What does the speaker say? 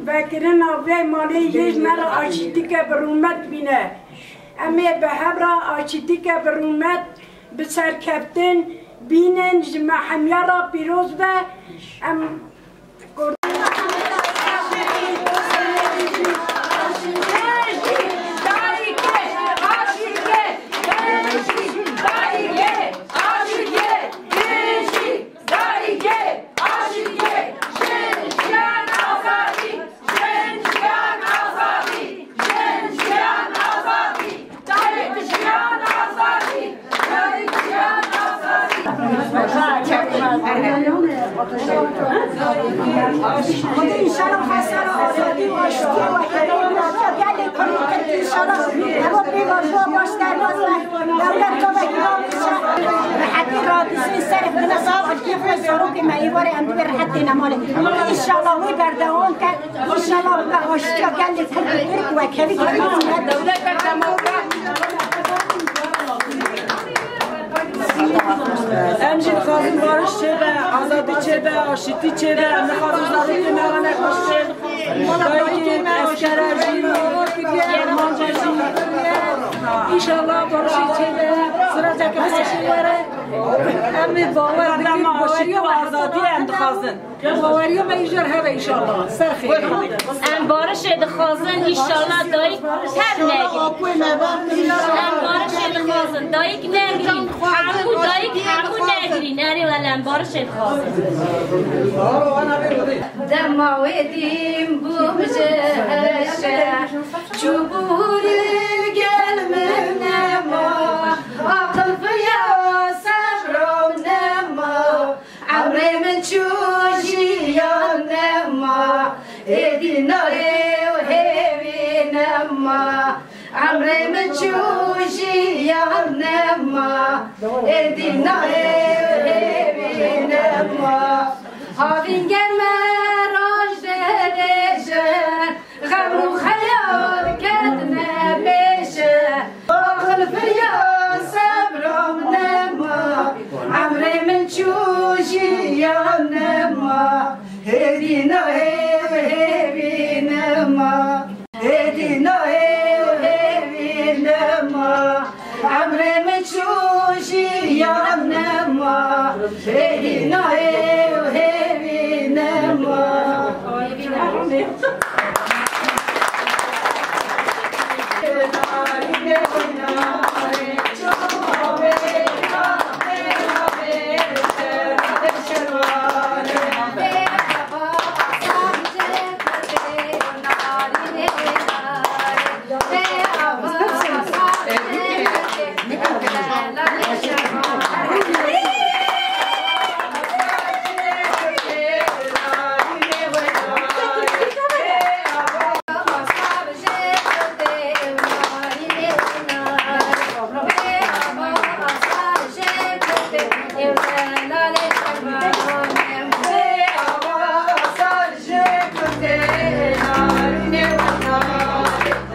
بکرنا وی مالی یه مرا آشتی که برومت بینه اما به هبرا آشتی که برومت به سرکفتن بینن جمع همیارا پیروز به امجد خواهیم بارش چه به آزادی چه به آشتی چه به نخواهیم زاده که نرانه کشته دایی که اسکر ارجی درمان جرزی ایشالله بارشی چه به سرعت که باشی بره امی باور بگیم باشی و آزادی اندخوازن باوری و میجر هوا ایشالله سرخی ام بارش اندخوازن ایشالله دایی تر نگیرین ام بارش اندخوازن دایی که نگیرین همون دایی که همون نگیرین اری ولی ام بارش اندخوازن دماویدیم بومجه هشه چوبوری گل من نما عقل فیا صبرم نما عمري من شوشي يا نما ايدي ناري وهيبي نما عمري من شوشي يا نما ايدي ناري وهيبي نما هافين قلمة راج دريشن غمر وخيال كدنا بيشن اخل فيا صبرم نما عمري من شوشي يا نما هدينا هيبي نما هدينا هيبي نما عمري من شوشي يا نما هدينا هيبي نما